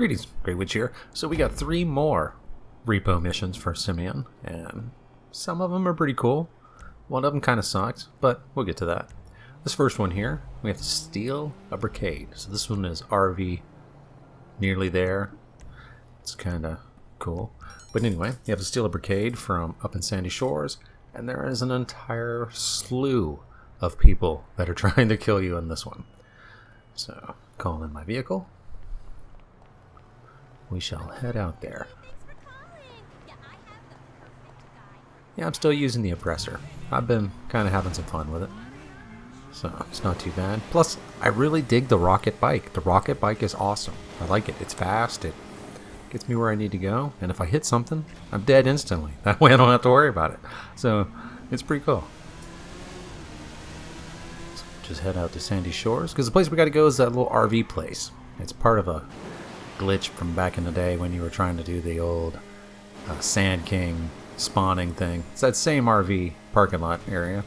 Greetings, Great Witch here. So we got 3 more Repo missions for Simeon, and some of them are pretty cool. One of them kind of sucks, but we'll get to that. This first one here, we have to steal a brigade. So this one is RV nearly there. It's kind of cool. But anyway, you have to steal a brigade from up in Sandy Shores, and there is an entire slew of people that are trying to kill you in this one. So, call in my vehicle. We shall head out there. Yeah, I'm still using the oppressor. I've been kind of having some fun with it. So, it's not too bad. Plus, I really dig the rocket bike. The rocket bike is awesome. I like it. It's fast. It gets me where I need to go. And if I hit something, I'm dead instantly. That way I don't have to worry about it. So, it's pretty cool. So just head out to Sandy Shores. Because the place we got to go is that little RV place. It's part of a glitch from back in the day when you were trying to do the old Sand King spawning thing. It's that same RV parking lot area.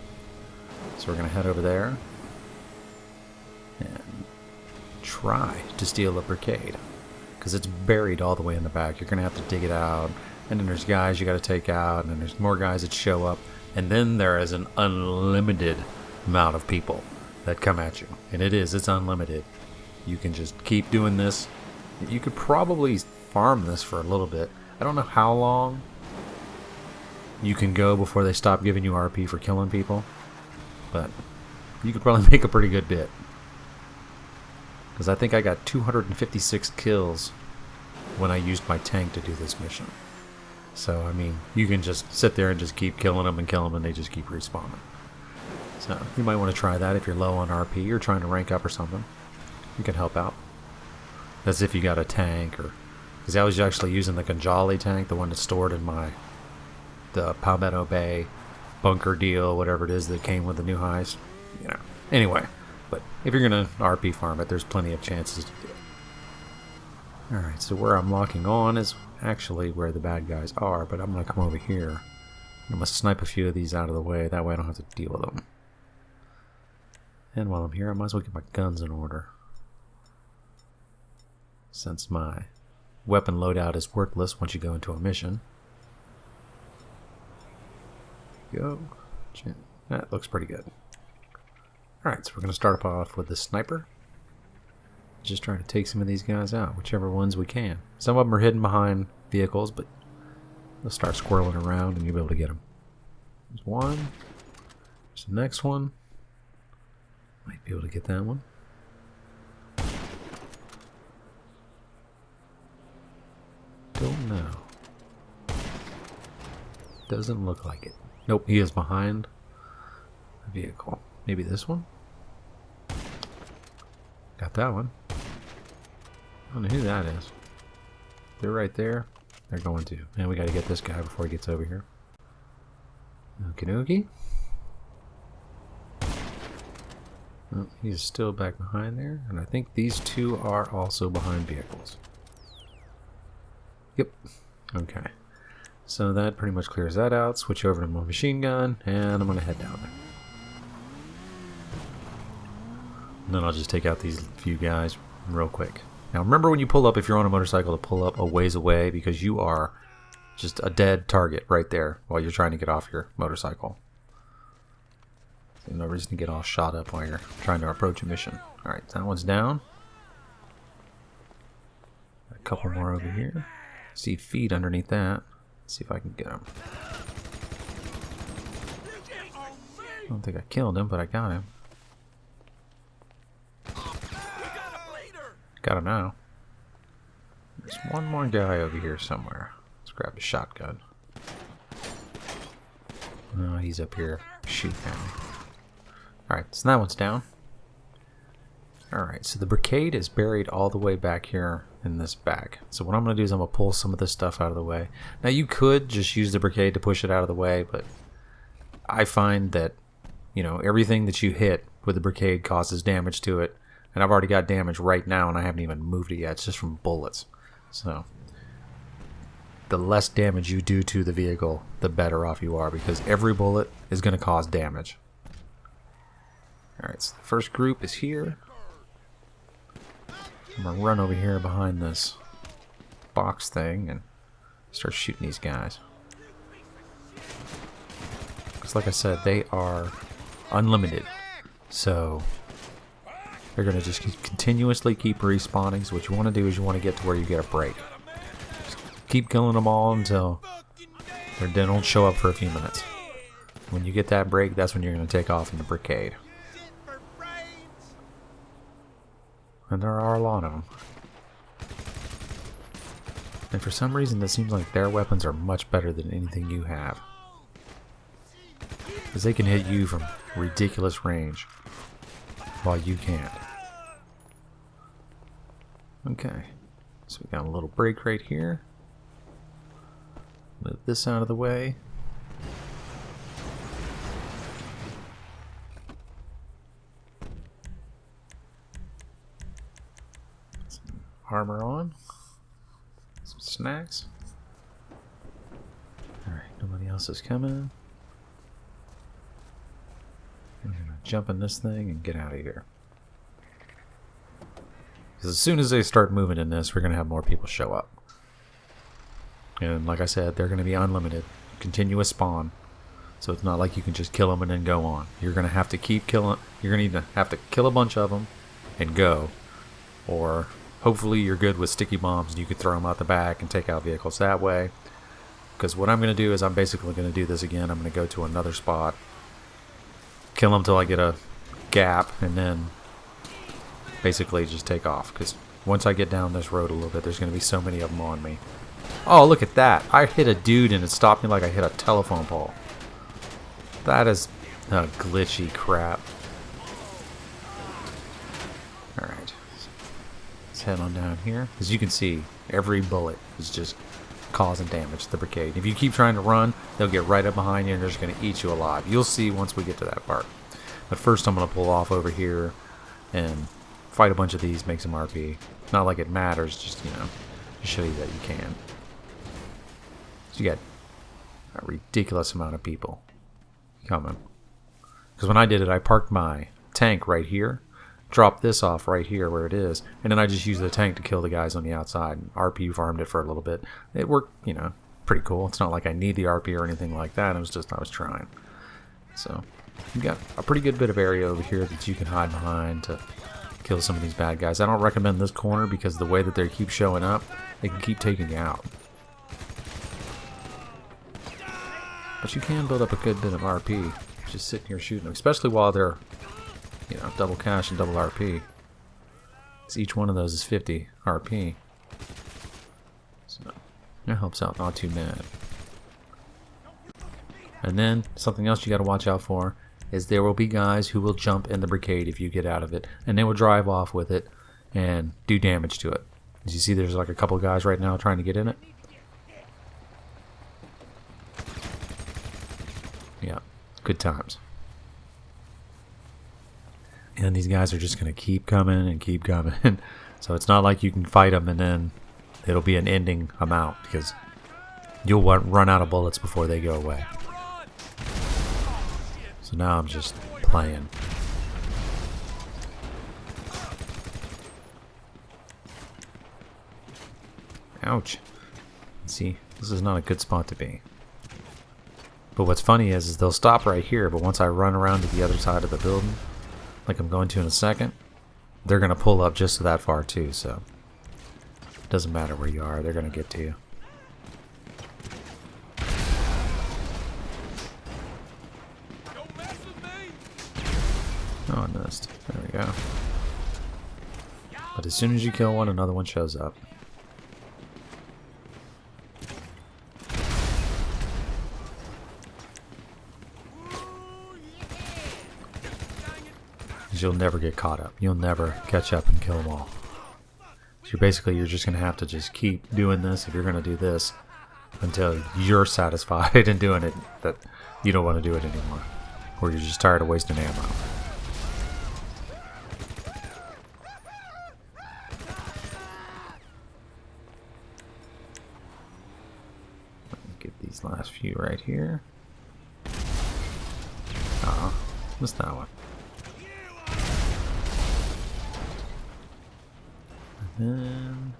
So we're going to head over there and try to steal a brigade, because it's buried all the way in the back. You're going to have to dig it out, and then there's guys you got to take out, and then there's more guys that show up, and then there is an unlimited amount of people that come at you. And it's unlimited. You can just keep doing this. You could probably farm this for a little bit. I don't know how long you can go before they stop giving you RP for killing people, but you could probably make a pretty good bit. Because I think I got 256 kills when I used my tank to do this mission. So, I mean, you can just sit there and just keep killing them and killing them, and they just keep respawning. So, you might want to try that if you're low on RP or trying to rank up or something. You can help out. As if you got a tank, or because I was actually using the Ganjali tank, the one that's stored in the Palmetto Bay bunker deal, whatever it is that came with the new heist. You know. Anyway, but if you're gonna RP farm it, there's plenty of chances to do it. Alright, so where I'm locking on is actually where the bad guys are, but I'm gonna come over here. I'm gonna snipe a few of these out of the way, that way I don't have to deal with them. And while I'm here, I might as well get my guns in order, since my weapon loadout is worthless once you go into a mission. Go. That looks pretty good. Alright, so we're going to start off with the sniper. Just trying to take some of these guys out, whichever ones we can. Some of them are hidden behind vehicles, but they'll start squirreling around and you'll be able to get them. There's one. There's the next one. Might be able to get that one. Don't know. Doesn't look like it. Nope, he is behind the vehicle. Maybe this one? Got that one. I don't know who that is. They're right there. They're going to. And we got to get this guy before he gets over here. Okie dokie. Oh, he's still back behind there. And I think these two are also behind vehicles. Yep. Okay. So that pretty much clears that out. Switch over to my machine gun, and I'm going to head down there. And then I'll just take out these few guys real quick. Now remember, when you pull up, if you're on a motorcycle, to pull up a ways away, because you are just a dead target right there while you're trying to get off your motorcycle. So no reason to get all shot up while you're trying to approach a mission. Alright, that one's down. A couple more over here. See feet underneath that. Let's see if I can get him. I don't think I killed him, but I got him. Got him now. There's one more guy over here somewhere. Let's grab the shotgun. Oh, he's up here shooting at me. Alright, so that one's down. Alright, so the brigade is buried all the way back here in this bag. So what I'm going to do is I'm going to pull some of this stuff out of the way. Now you could just use the brigade to push it out of the way, but I find that, you know, everything that you hit with the brigade causes damage to it. And I've already got damage right now and I haven't even moved it yet. It's just from bullets. So the less damage you do to the vehicle, the better off you are, because every bullet is going to cause damage. Alright, so the first group is here. I'm gonna run over here behind this box thing and start shooting these guys. Because like I said, they are unlimited. So they're going to just continuously keep respawning. So what you want to do is you want to get to where you get a break. Just keep killing them all until they don't show up for a few minutes. When you get that break, that's when you're going to take off in the brigade. And there are a lot of them. And for some reason, it seems like their weapons are much better than anything you have. Because they can hit you from ridiculous range, while you can't. Okay, so we got a little break right here. Move this out of the way. Some armor on. Some snacks. Alright, nobody else is coming. I'm gonna jump in this thing and get out of here. Because as soon as they start moving in this, we're gonna have more people show up. And like I said, they're gonna be unlimited, continuous spawn. So it's not like you can just kill them and then go on. You're gonna have to keep killing. You're gonna either have to kill a bunch of them and go, or hopefully you're good with sticky bombs and you can throw them out the back and take out vehicles that way. Because what I'm gonna do is I'm basically gonna do this again. I'm gonna go to another spot, kill them till I get a gap, and then basically just take off. Because once I get down this road a little bit, there's going to be so many of them on me. Oh, look at that. I hit a dude and it stopped me like I hit a telephone pole. That is glitchy crap. Alright. Let's head on down here. As you can see, every bullet is just causing damage to the brigade. If you keep trying to run, they'll get right up behind you and they're just going to eat you alive. You'll see once we get to that part. But first I'm going to pull off over here and fight a bunch of these, make some RP. Not like it matters, just, you know, to show you that you can. So you got a ridiculous amount of people coming. Because when I did it, I parked my tank right here, dropped this off right here where it is, and then I just used the tank to kill the guys on the outside. And RP farmed it for a little bit. It worked, you know, pretty cool. It's not like I need the RP or anything like that. It was just I was trying. So you got a pretty good bit of area over here that you can hide behind to kill some of these bad guys. I don't recommend this corner because the way that they keep showing up, they can keep taking you out. But you can build up a good bit of RP just sitting here shooting them, especially while they're, you know, double cash and double RP. So each one of those is 50 RP. So that helps out not too bad. And then something else you got to watch out for is there will be guys who will jump in the brigade if you get out of it, and they will drive off with it and do damage to it. As you see, there's like a couple guys right now trying to get in it. Yeah, good times. And these guys are just going to keep coming and keep coming. So it's not like you can fight them and then it'll be an ending amount, because you'll run out of bullets before they go away. So now I'm just playing. Ouch. See, this is not a good spot to be. But what's funny is they'll stop right here, but once I run around to the other side of the building, like I'm going to in a second, they're going to pull up just that far too, so it doesn't matter where you are, they're going to get to you. Oh, I missed. There we go. But as soon as you kill one, another one shows up. You'll never get caught up. You'll never catch up and kill them all. So you're just going to have to just keep doing this if you're going to do this until you're satisfied in doing it that you don't want to do it anymore. Or you're just tired of wasting ammo. Get these last few right here. Oh, missed that one. And then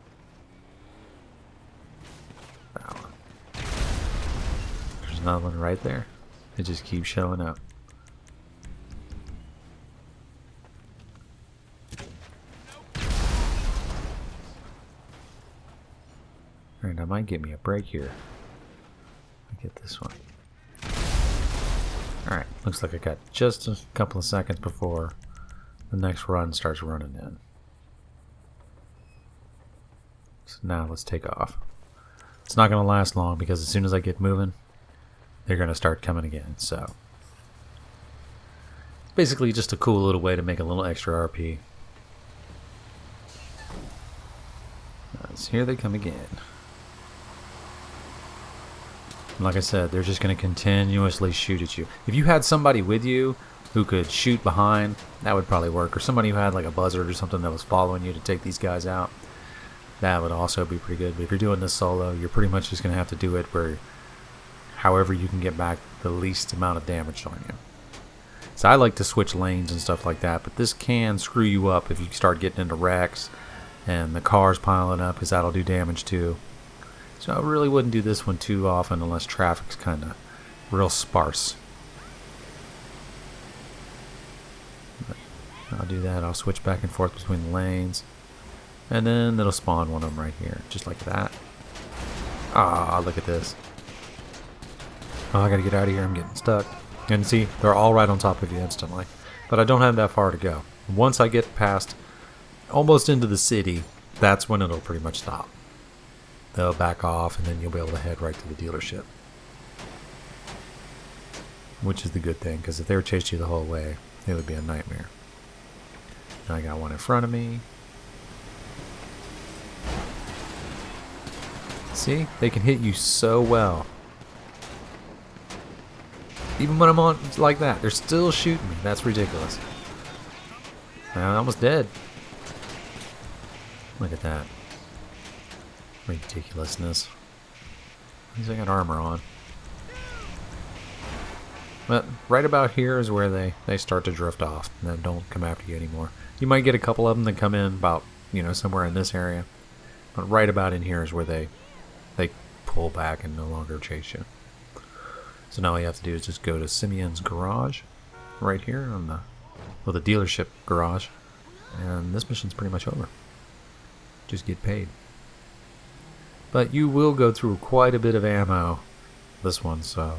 another one right there. It just keeps showing up. Alright, I might get me a break here. I get this one. Alright, looks like I got just a couple of seconds before the next run starts running in. So now let's take off. It's not going to last long because as soon as I get moving, they're going to start coming again. So it's basically just a cool little way to make a little extra RP. So here they come again. Like I said, they're just going to continuously shoot at you. If you had somebody with you who could shoot behind, that would probably work. Or somebody who had like a buzzard or something that was following you to take these guys out, that would also be pretty good. But if you're doing this solo, you're pretty much just going to have to do it where however you can get back the least amount of damage on you. So I like to switch lanes and stuff like that, but this can screw you up if you start getting into wrecks and the cars piling up, because that'll do damage too. So I really wouldn't do this one too often unless traffic's kind of real sparse. But I'll do that. I'll switch back and forth between the lanes. And then it'll spawn one of them right here. Just like that. Ah, look at this. Oh, I gotta get out of here. I'm getting stuck. And see, they're all right on top of you instantly. But I don't have that far to go. Once I get past almost into the city, that's when it'll pretty much stop. They'll back off, and then you'll be able to head right to the dealership. Which is the good thing, because if they were chasing you the whole way, it would be a nightmare. Now I got one in front of me. See? They can hit you so well. Even when I'm on like that, they're still shooting me. That's ridiculous. I'm almost dead. Look at that. Ridiculousness. At least I got armor on. But right about here is where they start to drift off and then don't come after you anymore. You might get a couple of them that come in about, somewhere in this area. But right about in here is where they pull back and no longer chase you. So now all you have to do is just go to Simeon's garage right here on the dealership garage, and this mission's pretty much over. Just get paid. But you will go through quite a bit of ammo this one, so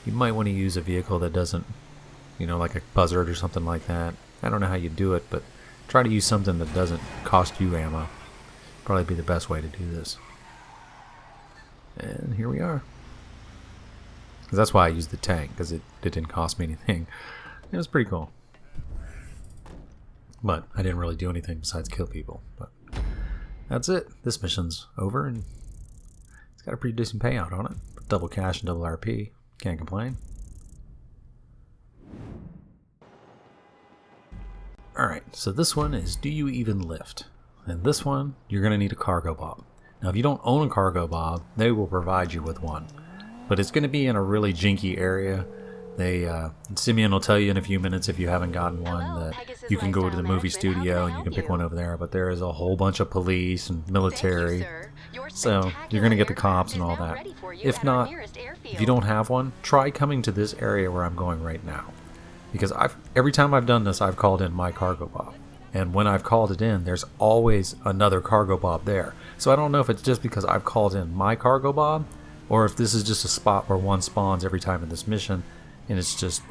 you might want to use a vehicle that doesn't, like a buzzard or something like that. I don't know how you do it, but try to use something that doesn't cost you ammo. Probably be the best way to do this. And here we are. Because that's why I used the tank, because it didn't cost me anything. It was pretty cool. But I didn't really do anything besides kill people. But that's it. This mission's over, and it's got a pretty decent payout on it. Double cash and double RP. Can't complain. Alright, so this one is Do You Even Lift? And this one, you're going to need a cargo bob. Now, if you don't own a cargo bob, they will provide you with one. But it's going to be in a really jinky area. Simeon will tell you in a few minutes if you haven't gotten one that you can go to the movie studio and you can pick one over there. But there is a whole bunch of police and military, so you're going to get the cops and all that. If not, if you don't have one, try coming to this area where I'm going right now. Because every time I've done this, I've called in my cargo bob. And when I've called it in, there's always another cargo bob there. So I don't know if it's just because I've called in my cargo bob, or if this is just a spot where one spawns every time in this mission, and it's just,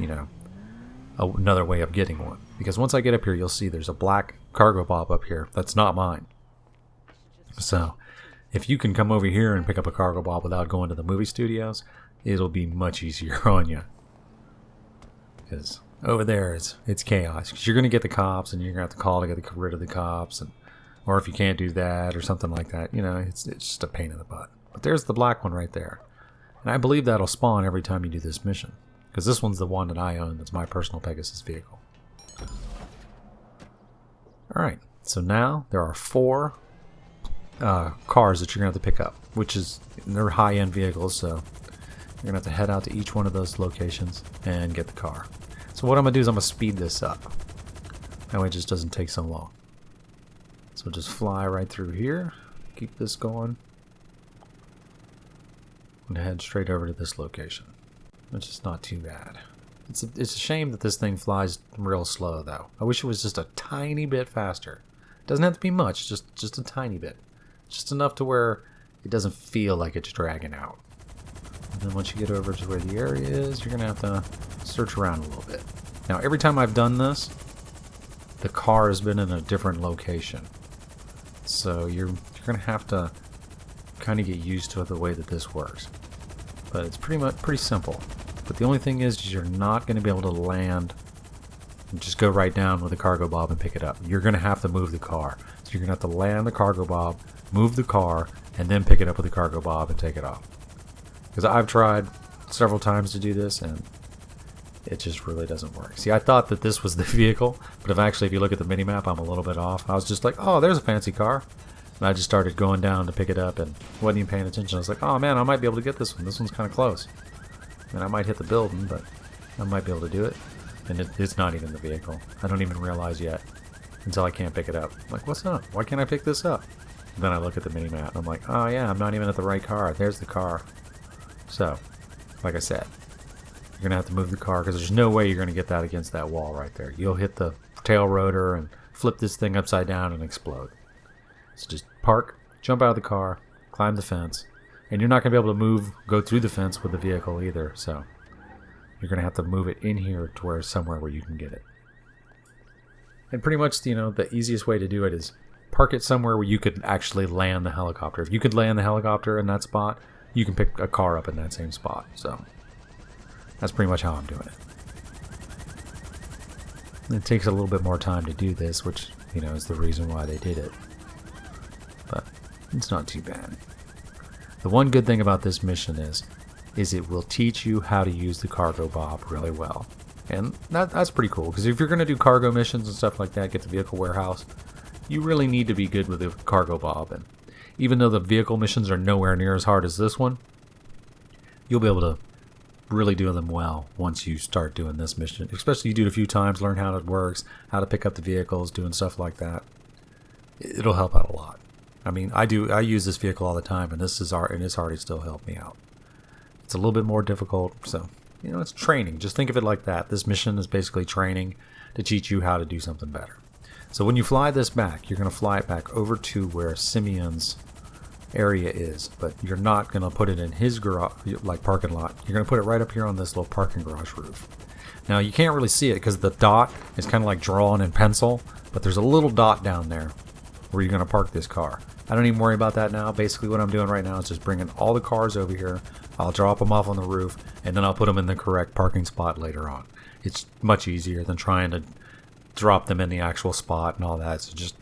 another way of getting one. Because once I get up here, you'll see there's a black cargo bob up here. That's not mine. So, if you can come over here and pick up a cargo bob without going to the movie studios, it'll be much easier on you. Because over there, it's chaos. Because you're going to get the cops, and you're going to have to call to get rid of the cops. Or if you can't do that, or something like that, it's just a pain in the butt. But there's the black one right there. And I believe that'll spawn every time you do this mission. Because this one's the one that I own. That's my personal Pegasus vehicle. Alright, so now there are 4 cars that you're going to have to pick up. Which is, they're high-end vehicles, so you're going to have to head out to each one of those locations and get the car. So what I'm going to do is I'm going to speed this up. That way it just doesn't take so long. So just fly right through here. Keep this going. and head straight over to this location, which is not too bad. It's a shame that this thing flies real slow, though. I wish it was just a tiny bit faster. It doesn't have to be much, just a tiny bit. Just enough to where it doesn't feel like it's dragging out. And then once you get over to where the area is, you're going to have to search around a little bit. Now, every time I've done this, the car has been in a different location. So you're going to have to kind of get used to the way that this works. But it's pretty simple. But the only thing is you're not going to be able to land and just go right down with the cargo bob and pick it up. You're going to have to move the car. So you're going to have to land the cargo bob, move the car, and then pick it up with the cargo bob and take it off. Because I've tried several times to do this, and it just really doesn't work. See, I thought that this was the vehicle, but if you look at the minimap, I'm a little bit off. I was just like, oh, there's a fancy car. And I just started going down to pick it up and wasn't even paying attention. I was like, oh man, I might be able to get this one. This one's kind of close. And I might hit the building, but I might be able to do it. And it's not even the vehicle. I don't even realize yet until I can't pick it up. I'm like, what's up? Why can't I pick this up? And then I look at the minimap and I'm like, oh yeah, I'm not even at the right car. There's the car. So, like I said, you're going to have to move the car because there's no way you're going to get that against that wall right there. You'll hit the tail rotor and flip this thing upside down and explode. So just park, jump out of the car, climb the fence, and you're not going to be able to go through the fence with the vehicle either. So you're going to have to move it in here to somewhere where you can get it. And pretty much, the easiest way to do it is park it somewhere where you could actually land the helicopter. If you could land the helicopter in that spot, you can pick a car up in that same spot. So that's pretty much how I'm doing it. It takes a little bit more time to do this, which, is the reason why they did it. But it's not too bad. The one good thing about this mission is it will teach you how to use the cargo bob really well. And that's pretty cool, because if you're going to do cargo missions and stuff like that, get the vehicle warehouse, you really need to be good with the cargo bob. And even though the vehicle missions are nowhere near as hard as this one, you'll be able to really do them well once you start doing this mission. Especially you do it a few times, learn how it works, how to pick up the vehicles, doing stuff like that. It'll help out a lot. I mean, I use this vehicle all the time, and it's already still helped me out. It's a little bit more difficult, so, it's training. Just think of it like that. This mission is basically training to teach you how to do something better. So when you fly this back, you're going to fly it back over to where Simeon's area is, but you're not going to put it in his garage, like parking lot. You're going to put it right up here on this little parking garage roof. Now, you can't really see it because the dot is kind of like drawn in pencil, but there's a little dot down there where you're going to park this car. I don't even worry about that now. Basically, what I'm doing right now is just bringing all the cars over here. I'll drop them off on the roof, and then I'll put them in the correct parking spot later on. It's much easier than trying to drop them in the actual spot and all that, so just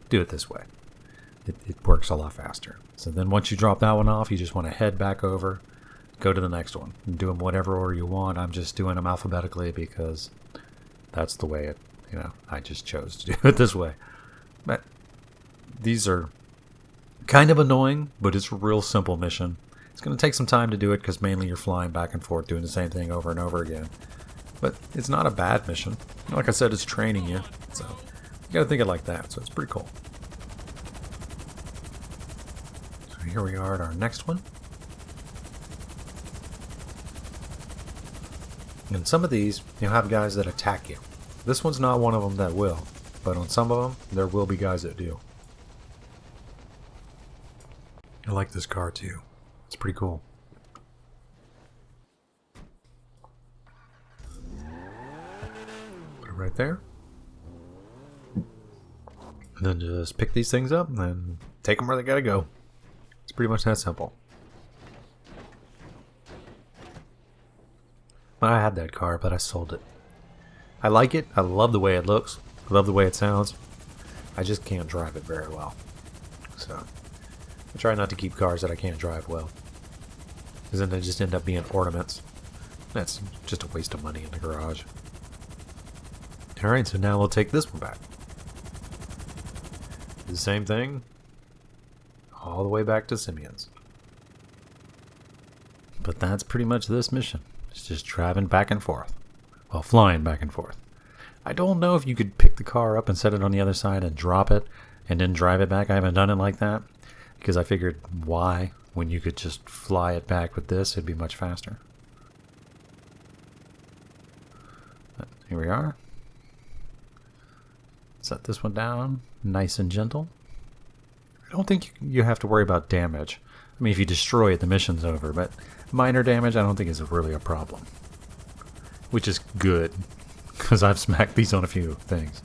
do it this way. It works a lot faster. So then once you drop that one off, you just want to head back over, go to the next one, and do them whatever order you want. I'm just doing them alphabetically because that's the way I just chose to do it this way. But these are kind of annoying, but it's a real simple mission. It's going to take some time to do it because mainly you're flying back and forth doing the same thing over and over again. But it's not a bad mission. Like I said, it's training you, so you got to think it like that. So it's pretty cool. So here we are at our next one. And some of these, you'll have guys that attack you. This one's not one of them that will, but on some of them, there will be guys that do. I like this car too. It's pretty cool. Put it right there. And then just pick these things up and take them where they gotta go. It's pretty much that simple. I had that car, but I sold it. I like it. I love the way it looks. I love the way it sounds. I just can't drive it very well. So I try not to keep cars that I can't drive well, because then they just end up being ornaments. That's just a waste of money in the garage. Alright, so now we'll take this one back. The same thing, all the way back to Simeon's. But that's pretty much this mission. It's just driving back and forth. Well, flying back and forth. I don't know if you could pick the car up and set it on the other side and drop it and then drive it back. I haven't done it like that because I figured why when you could just fly it back with this, it'd be much faster. But here we are. Set this one down, nice and gentle. I don't think you have to worry about damage. I mean, if you destroy it, the mission's over, but minor damage I don't think is really a problem. Which is good, because I've smacked these on a few things.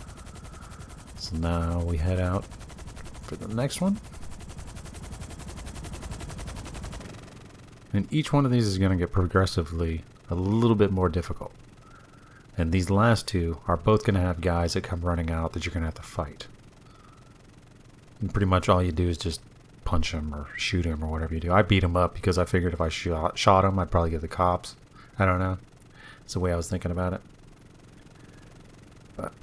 So now we head out for the next one. And each one of these is going to get progressively a little bit more difficult. And these last two are both going to have guys that come running out that you're going to have to fight. And pretty much all you do is just punch them or shoot them or whatever you do. I beat them up because I figured if I shot them, I'd probably get the cops. I don't know. That's the way I was thinking about it. But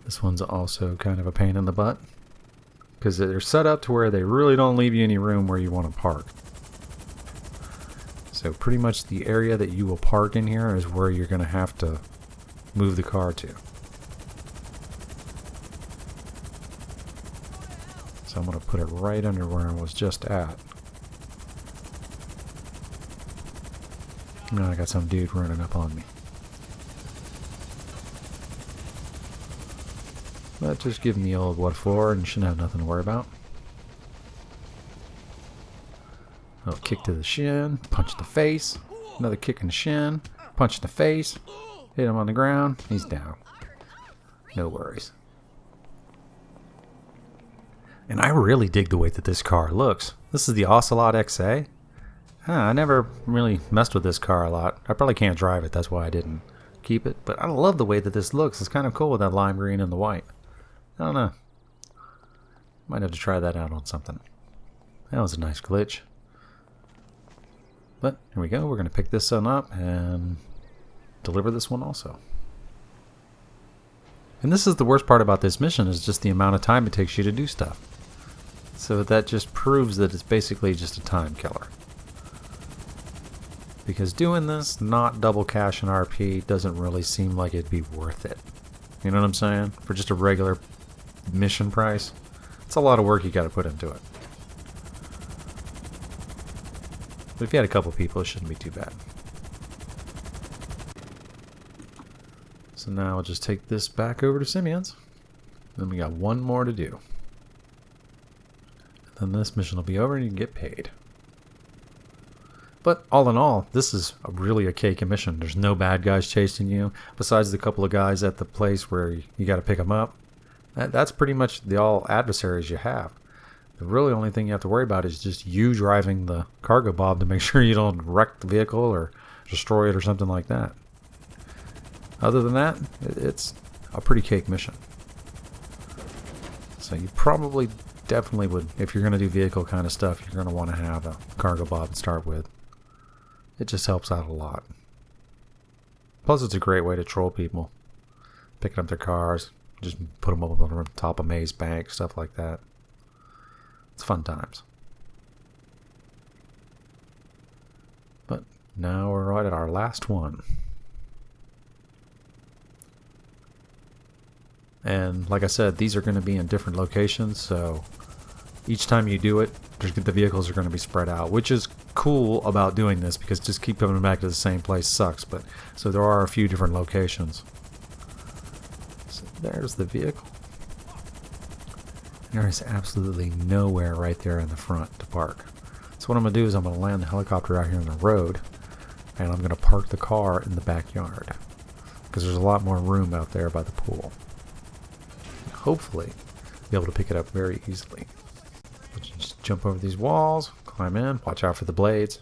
this one's also kind of a pain in the butt, because they're set up to where they really don't leave you any room where you want to park. So pretty much the area that you will park in here is where you're going to have to move the car to. So I'm going to put it right under where I was just at. Now I got some dude running up on me. But just give me the old what for, and you shouldn't have nothing to worry about. Oh, kick to the shin, punch in the face, another kick in the shin, punch in the face, hit him on the ground, he's down. No worries. And I really dig the way that this car looks. This is the Ocelot XA. I never really messed with this car a lot. I probably can't drive it, that's why I didn't keep it. But I love the way that this looks. It's kind of cool with that lime green and the white. I don't know. Might have to try that out on something. That was a nice glitch. But here we go. We're going to pick this one up and deliver this one also. And this is the worst part about this mission, is just the amount of time it takes you to do stuff. So that just proves that it's basically just a time killer. Because doing this, not double cash and RP, doesn't really seem like it'd be worth it. You know what I'm saying? For just a regular mission price, it's a lot of work you got to put into it. But if you had a couple people, it shouldn't be too bad. So now I'll just take this back over to Simeon's. Then we got one more to do. Then this mission will be over and you can get paid. But all in all, this is really a cake mission. There's no bad guys chasing you, besides the couple of guys at the place where you got to pick them up. That's pretty much the all adversaries you have. The really only thing you have to worry about is just you driving the cargo bob to make sure you don't wreck the vehicle or destroy it or something like that. Other than that, it's a pretty cake mission. So you probably definitely would, if you're going to do vehicle kind of stuff, you're going to want to have a cargo bob to start with. It just helps out a lot. Plus it's a great way to troll people. Picking up their cars, just put them up on the top of Maze Bank, stuff like that. It's fun times. But now we're right at our last one. And like I said, these are going to be in different locations, so each time you do it, the vehicles are going to be spread out, which is cool about doing this, because just keep coming back to the same place sucks. But so there are a few different locations. So there's the vehicle. There is absolutely nowhere right there in the front to park. So what I'm going to do is I'm going to land the helicopter out here on the road, and I'm going to park the car in the backyard, because there's a lot more room out there by the pool. Hopefully be able to pick it up very easily. Just jump over these walls, climb in, watch out for the blades.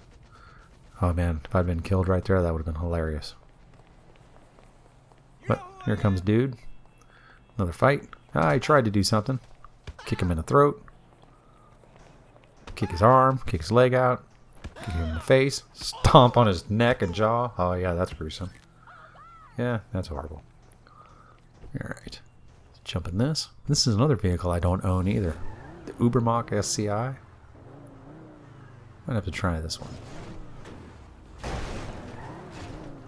Oh man, if I'd been killed right there, that would have been hilarious. But here comes dude. Another fight. I tried to do something. Kick him in the throat. Kick his arm, kick his leg out. Kick him in the face. Stomp on his neck and jaw. Oh yeah, that's gruesome. Yeah, that's horrible. Alright. Jump in this. This is another vehicle I don't own either. The Ubermacht SCI. Might have to try this one.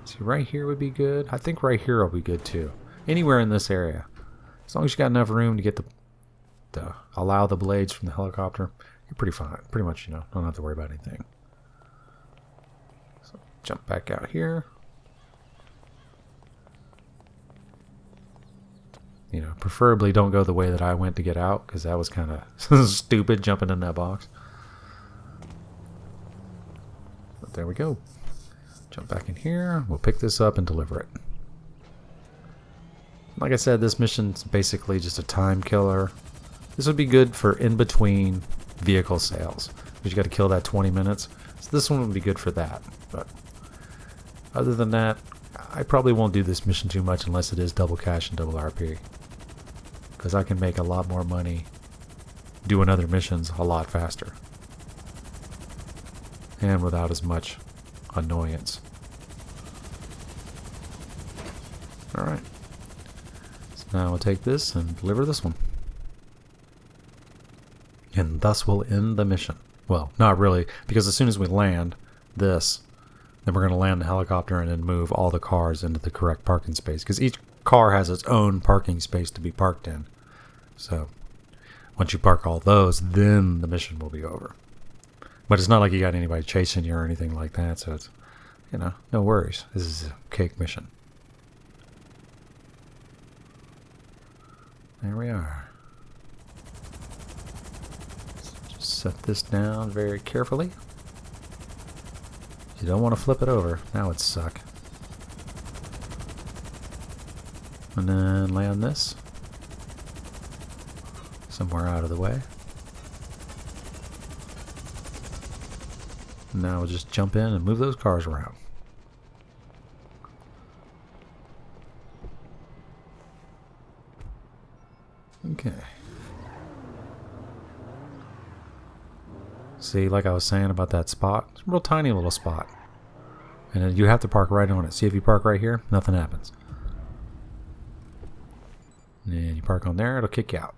See, right here would be good. I think right here will be good too. Anywhere in this area. As long as you got enough room to get to allow the blades from the helicopter. you're pretty fine. Pretty much, don't have to worry about anything. So jump back out here. Preferably don't go the way that I went to get out, because that was kind of stupid jumping in that box. But there we go. Jump back in here. We'll pick this up and deliver it. Like I said, this mission's basically just a time killer. This would be good for in-between vehicle sales, because you got to kill that 20 minutes. So this one would be good for that. But other than that, I probably won't do this mission too much unless it is double cash and double RP. Because I can make a lot more money doing other missions a lot faster. And without as much annoyance. Alright. So now we'll take this and deliver this one. And thus we'll end the mission. Well, not really, because as soon as we land this, then we're going to land the helicopter and then move all the cars into the correct parking space. Because each car has its own parking space to be parked in. So, once you park all those, then the mission will be over. But it's not like you got anybody chasing you or anything like that, so it's, no worries. This is a cake mission. There we are. Just set this down very carefully. You don't want to flip it over. That would suck. And then land this somewhere out of the way. Now we'll just jump in and move those cars around. Okay. See, like I was saying about that spot, it's a real tiny little spot. And then you have to park right on it. See, if you park right here, nothing happens. And you park on there, it'll kick you out.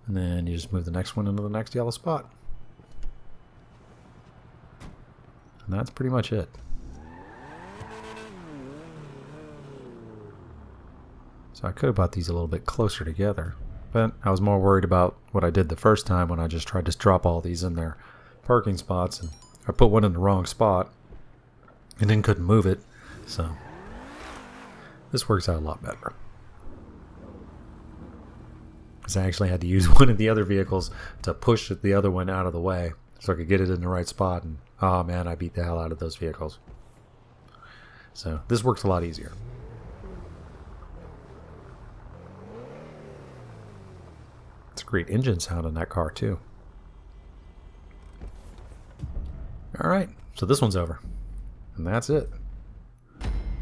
And then you just move the next one into the next yellow spot. And that's pretty much it. So I could have brought these a little bit closer together, but I was more worried about what I did the first time when I just tried to drop all these in their parking spots, and I put one in the wrong spot and then couldn't move it. So this works out a lot better. Because I actually had to use one of the other vehicles to push the other one out of the way so I could get it in the right spot, and oh man, I beat the hell out of those vehicles. So this works a lot easier. It's a great engine sound in that car too. Alright, so this one's over. And that's it.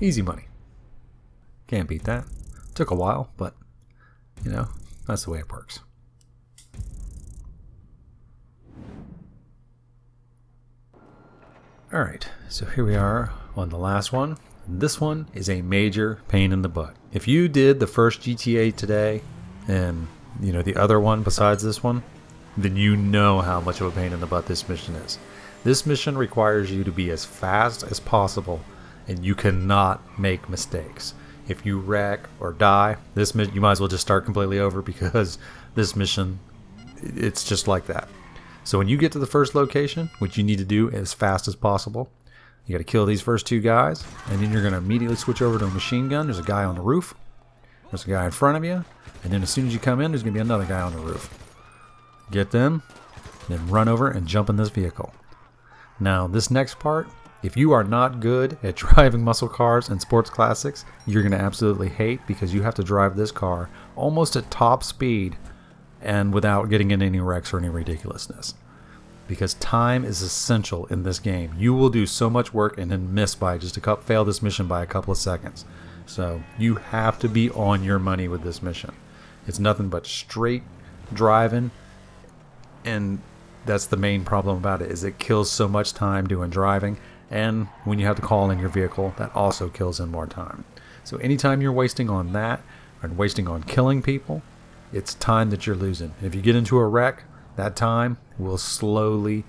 Easy money. Can't beat that. Took a while, but that's the way it works. Alright, so here we are on the last one. This one is a major pain in the butt. If you did the first GTA today and the other one besides this one, then you know how much of a pain in the butt this mission is. This mission requires you to be as fast as possible, and you cannot make mistakes. If you wreck or die, this mission, you might as well just start completely over, because this mission, it's just like that. So when you get to the first location, what you need to do as fast as possible, you got to kill these first two guys, and then you're going to immediately switch over to a machine gun. There's a guy on the roof. There's a guy in front of you. And then as soon as you come in, there's going to be another guy on the roof. Get them, then run over and jump in this vehicle. Now, this next part, if you are not good at driving muscle cars and sports classics, you're going to absolutely hate, because you have to drive this car almost at top speed and without getting in any wrecks or any ridiculousness. Because time is essential in this game. You will do so much work and then miss by just fail this mission by a couple of seconds. So you have to be on your money with this mission. It's nothing but straight driving, and that's the main problem about it, is it kills so much time doing driving, and when you have to call in your vehicle, that also kills in more time. So anytime you're wasting on that, and wasting on killing people, it's time that you're losing. If you get into a wreck, that time will slowly,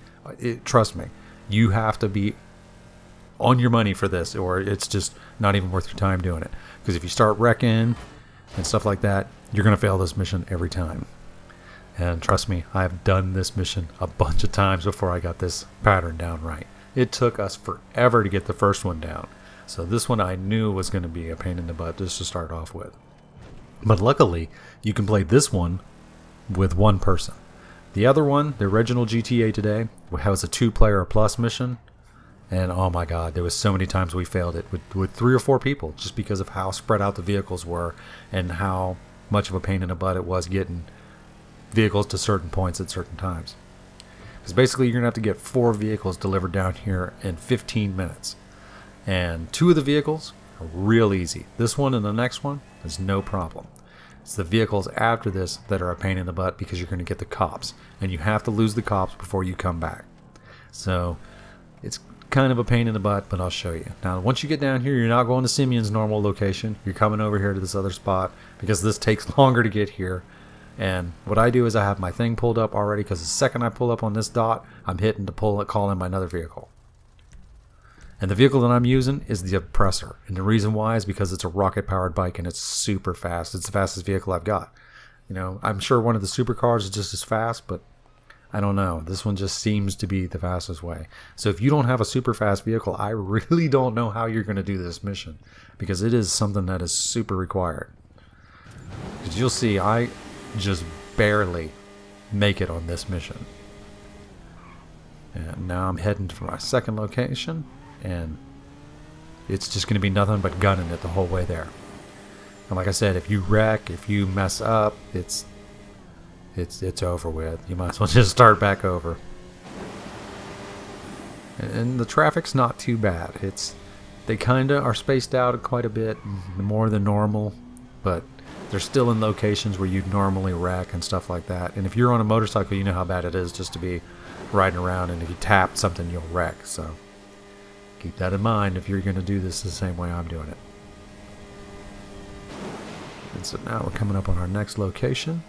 trust me, you have to be on your money for this, or it's just not even worth your time doing it. Because if you start wrecking and stuff like that, you're going to fail this mission every time. And trust me, I have done this mission a bunch of times before I got this pattern down right. It took us forever to get the first one down. So this one I knew was going to be a pain in the butt just to start off with. But luckily, you can play this one with one person. The other one, the original GTA today, has a 2-player plus mission. And oh my god, there was so many times we failed it with 3 or 4 people just because of how spread out the vehicles were and how much of a pain in the butt it was getting vehicles to certain points at certain times. Because basically you're going to have to get 4 vehicles delivered down here in 15 minutes. And 2 of the vehicles are real easy. This one and the next one is no problem. It's the vehicles after this that are a pain in the butt because you're going to get the cops. And you have to lose the cops before you come back. So it's kind of a pain in the butt, but I'll show you. Now, once you get down here, you're not going to Simeon's normal location. You're coming over here to this other spot because this takes longer to get here. And what I do is I have my thing pulled up already because the second I pull up on this dot, I'm hitting to call in my another vehicle. And the vehicle that I'm using is the Oppressor. And the reason why is because it's a rocket-powered bike and it's super fast. It's the fastest vehicle I've got. You know, I'm sure one of the supercars is just as fast, but I don't know. This one just seems to be the fastest way. So if you don't have a super fast vehicle, I really don't know how you're going to do this mission. Because it is something that is super required. Because you'll see, I just barely make it on this mission. And now I'm heading to my second location. And it's just going to be nothing but gunning it the whole way there. And like I said, if you wreck, if you mess up, it's over with. You might as well just start back over. And the traffic's not too bad. They kind of are spaced out quite a bit, more than normal, but they're still in locations where you'd normally wreck and stuff like that. And if you're on a motorcycle, you know how bad it is just to be riding around, and if you tap something, you'll wreck. So keep that in mind if you're going to do this the same way I'm doing it. And so now we're coming up on our next location.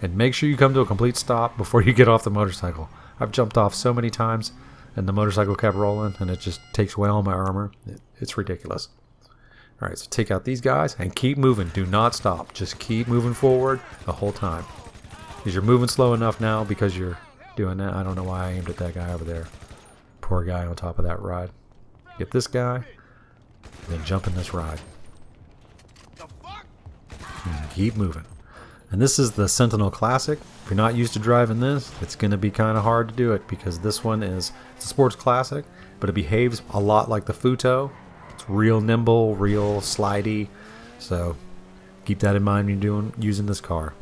And make sure you come to a complete stop before you get off the motorcycle. I've jumped off so many times and the motorcycle kept rolling and it just takes away all my armor. It's ridiculous. Alright, so take out these guys and keep moving. Do not stop. Just keep moving forward the whole time. Because you're moving slow enough now because you're doing that. I don't know why I aimed at that guy over there. Poor guy on top of that ride. Get this guy, then jump in this ride. And keep moving. And this is the Sentinel Classic. If you're not used to driving this, it's going to be kind of hard to do it because this one it's a sports classic, but it behaves a lot like the Futo. It's real nimble, real slidey. So keep that in mind when you're using this car.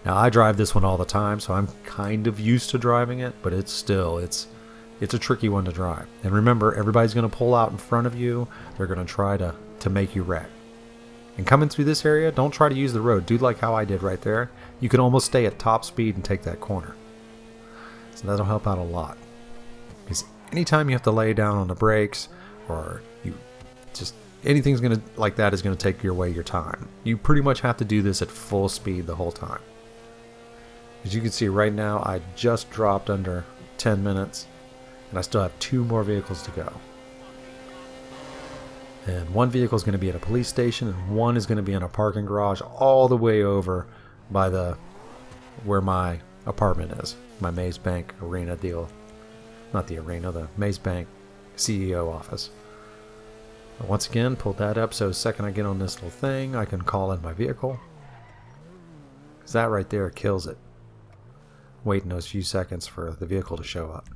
Now I drive this one all the time, so I'm kind of used to driving it, but it's a tricky one to drive. And remember, everybody's going to pull out in front of you. They're going to try to make you wreck. And coming through this area, don't try to use the road. Do like how I did right there. You can almost stay at top speed and take that corner. So that'll help out a lot. Because anytime you have to lay down on the brakes, or anything's like that is going to take away your time. You pretty much have to do this at full speed the whole time. As you can see right now, I just dropped under 10 minutes. And I still have 2 more vehicles to go. And one vehicle is going to be at a police station, and one is going to be in a parking garage all the way over by where my apartment is. My Maze Bank arena deal. Not the arena, the Maze Bank CEO office. But once again, pulled that up so the second I get on this little thing, I can call in my vehicle. Because that right there kills it. Waiting those few seconds for the vehicle to show up.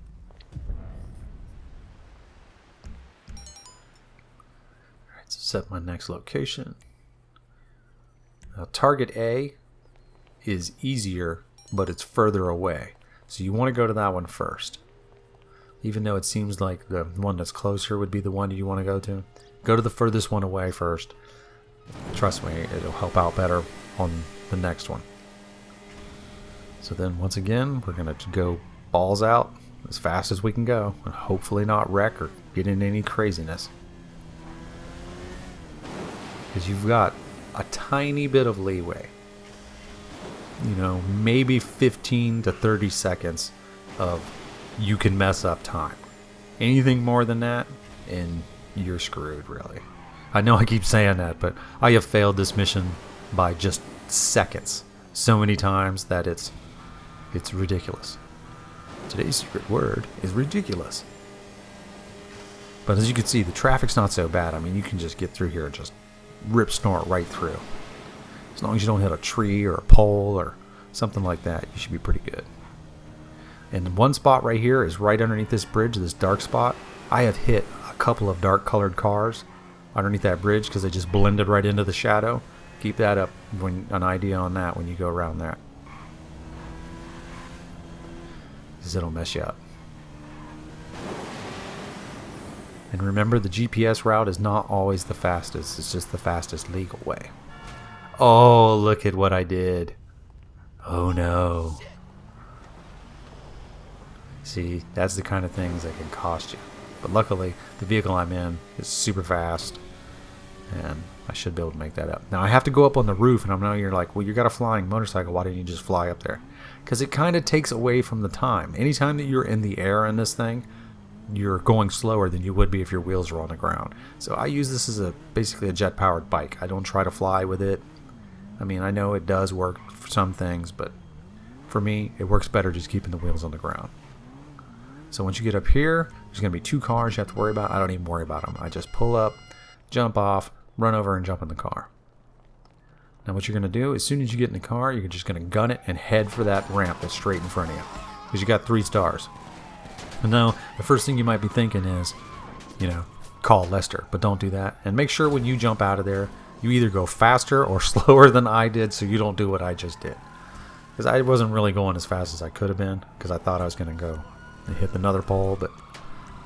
Set my next location. Now target A is easier, but it's further away. So you want to go to that one first. Even though it seems like the one that's closer would be the one you want to go to. Go to the furthest one away first. Trust me, it'll help out better on the next one. So then once again, we're going to go balls out as fast as we can go. And hopefully not wreck or get in any craziness. Because you've got a tiny bit of leeway. You know, maybe 15 to 30 seconds of you can mess up time. Anything more than that, and you're screwed, really. I know I keep saying that, but I have failed this mission by just seconds so many times that It's ridiculous. Today's secret word is ridiculous. But as you can see, the traffic's not so bad. I mean, you can just get through here and just rip snort right through. As long as you don't hit a tree or a pole or something like that, you should be pretty good. And one spot right here is right underneath this bridge, this dark spot. I have hit a couple of dark colored cars underneath that bridge because they just blended right into the shadow. Keep that up, an idea on that when you go around that, because it'll mess you up. And remember, the GPS route is not always the fastest. It's just the fastest legal way. Oh, look at what I did. Oh no. See, that's the kind of things that can cost you. But luckily, the vehicle I'm in is super fast, and I should be able to make that up. Now, I have to go up on the roof, and I know you're like, well, you got a flying motorcycle. Why didn't you just fly up there? Because it kind of takes away from the time. Anytime that you're in the air in this thing, you're going slower than you would be if your wheels were on the ground. So I use this as basically a jet-powered bike. I don't try to fly with it. I mean, I know it does work for some things, but for me, it works better just keeping the wheels on the ground. So once you get up here, there's going to be 2 cars you have to worry about. I don't even worry about them. I just pull up, jump off, run over, and jump in the car. Now what you're going to do, as soon as you get in the car, you're just going to gun it and head for that ramp that's straight in front of you. Because you got 3 stars. And now, the first thing you might be thinking is, call Lester. But don't do that. And make sure when you jump out of there, you either go faster or slower than I did, so you don't do what I just did. Because I wasn't really going as fast as I could have been, because I thought I was going to go and hit another pole, but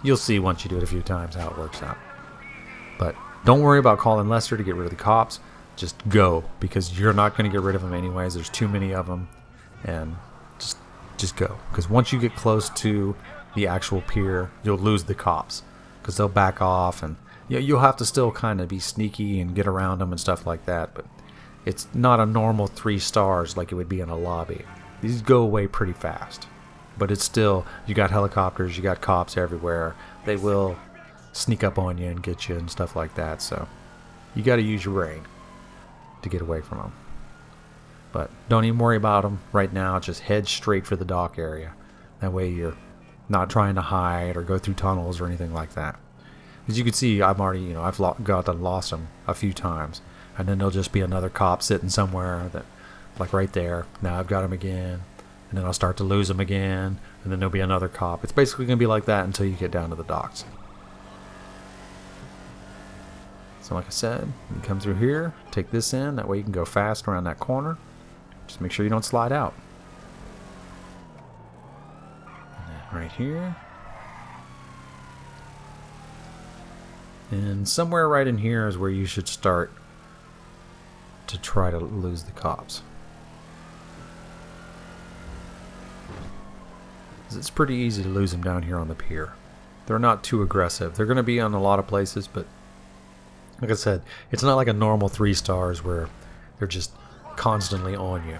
you'll see once you do it a few times how it works out. But don't worry about calling Lester to get rid of the cops. Just go, because you're not going to get rid of them anyways. There's too many of them, and just go. Because once you get close to the actual pier, you'll lose the cops, because they'll back off, and you'll have to still kind of be sneaky and get around them and stuff like that. But it's not a normal 3 stars like it would be in a lobby. These go away pretty fast. But it's still, you got helicopters, you got cops everywhere. They will sneak up on you and get you and stuff like that. So you got to use your brain to get away from them. But don't even worry about them right now. Just head straight for the dock area. That way you're not trying to hide or go through tunnels or anything like that. As you can see, I've already, I've lost them a few times. And then there'll just be another cop sitting somewhere that, like right there. Now I've got him again. And then I'll start to lose them again, and then there'll be another cop. It's basically going to be like that until you get down to the docks. So like I said, you come through here, take this in, that way you can go fast around that corner. Just make sure you don't slide out. And then right here. And somewhere right in here is where you should start to try to lose the cops. It's pretty easy to lose them down here on the pier. They're not too aggressive. They're going to be on a lot of places, but like I said, it's not like a normal 3 stars where they're just constantly on you.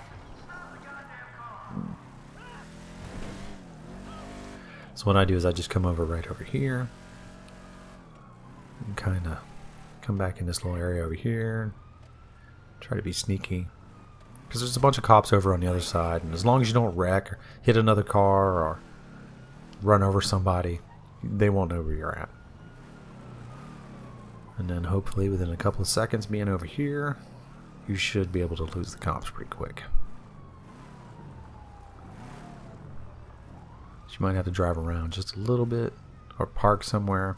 So what I do is I just come over right over here and kind of come back in this little area over here. Try to be sneaky. Because there's a bunch of cops over on the other side, and as long as you don't wreck or hit another car or run over somebody, they won't know where you're at. And then hopefully within a couple of seconds being over here, you should be able to lose the cops pretty quick. So you might have to drive around just a little bit or park somewhere.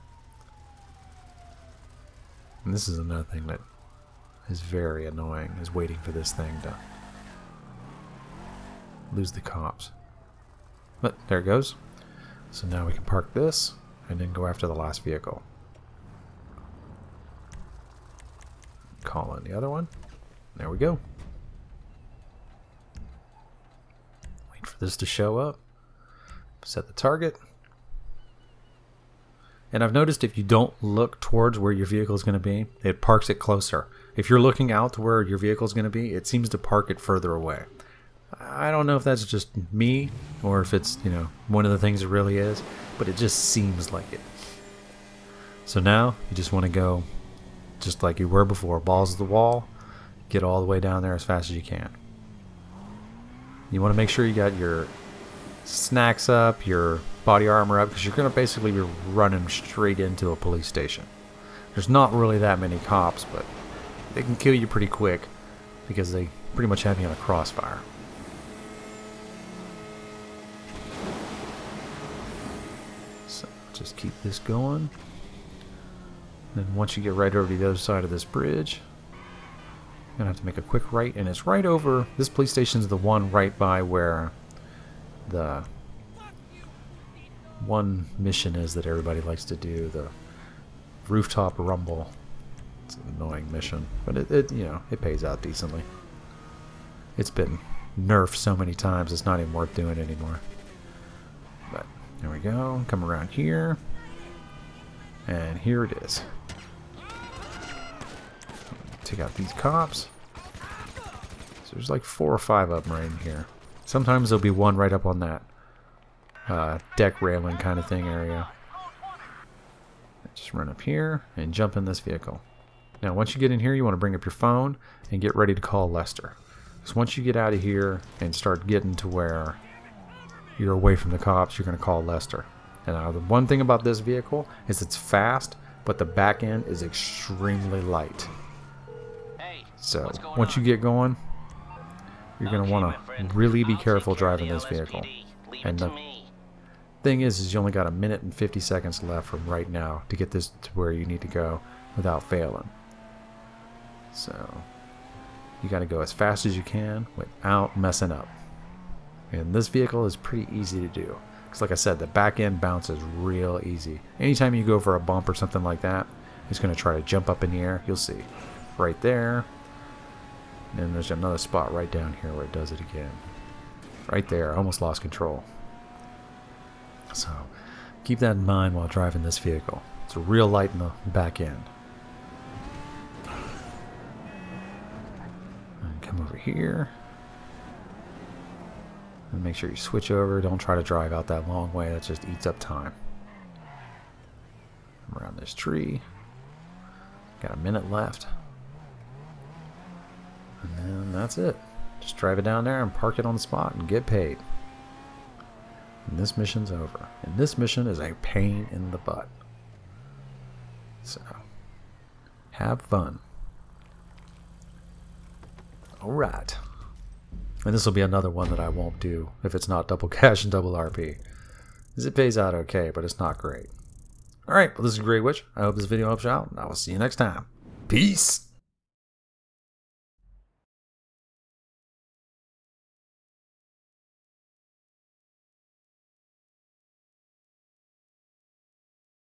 And this is another thing that is very annoying, is waiting for this thing to lose the cops. But there it goes. So now we can park this and then go after the last vehicle. Call in the other one. There we go. Wait for this to show up. Set the target. And I've noticed if you don't look towards where your vehicle is going to be, it parks it closer. If you're looking out to where your vehicle is going to be, it seems to park it further away. I don't know if that's just me or if it's, one of the things it really is, but it just seems like it. So now you just want to go just like you were before, balls to the wall, get all the way down there as fast as you can. You want to make sure you got your snacks up, your body armor up, because you're going to basically be running straight into a police station. There's not really that many cops, but they can kill you pretty quick because they pretty much have you on a crossfire. So just keep this going. Then once you get right over to the other side of this bridge, you're going to have to make a quick right, and it's right over, this police station's the one right by where the one mission is that everybody likes to do, the rooftop rumble. It's an annoying mission, but it you know, it pays out decently. It's been nerfed so many times it's not even worth doing anymore. But there we go. Come around here, and here it is. Take out these cops. So there's like 4 or 5 of them right in here. Sometimes there'll be one right up on that deck railing kind of thing area. Just run up here and jump in this vehicle. Now once you get in here, you want to bring up your phone and get ready to call Lester. So once you get out of here and start getting to where you're away from the cops, you're going to call Lester. And now the one thing about this vehicle is it's fast, but the back end is extremely light. So once you get going, you're going to want to really be careful driving this vehicle. And the thing is you only got 1 minute and 50 seconds left from right now to get this to where you need to go without failing. So you got to go as fast as you can without messing up. And this vehicle is pretty easy to do, because like I said, the back end bounce is real easy. Anytime you go for a bump or something like that, it's going to try to jump up in the air. You'll see right there. And then there's another spot right down here where it does it again. Right there, I almost lost control. So keep that in mind while driving this vehicle. It's real light in the back end. And come over here. And make sure you switch over. Don't try to drive out that long way. That just eats up time. Around this tree. Got 1 minute left. And then that's it. Just drive it down there and park it on the spot and get paid. And this mission's over. And this mission is a pain in the butt. So, have fun. Alright. And this will be another one that I won't do if it's not double cash and double RP. Because it pays out okay, but it's not great. Alright, well this is Grey Witch. I hope this video helps you out, and I will see you next time. Peace!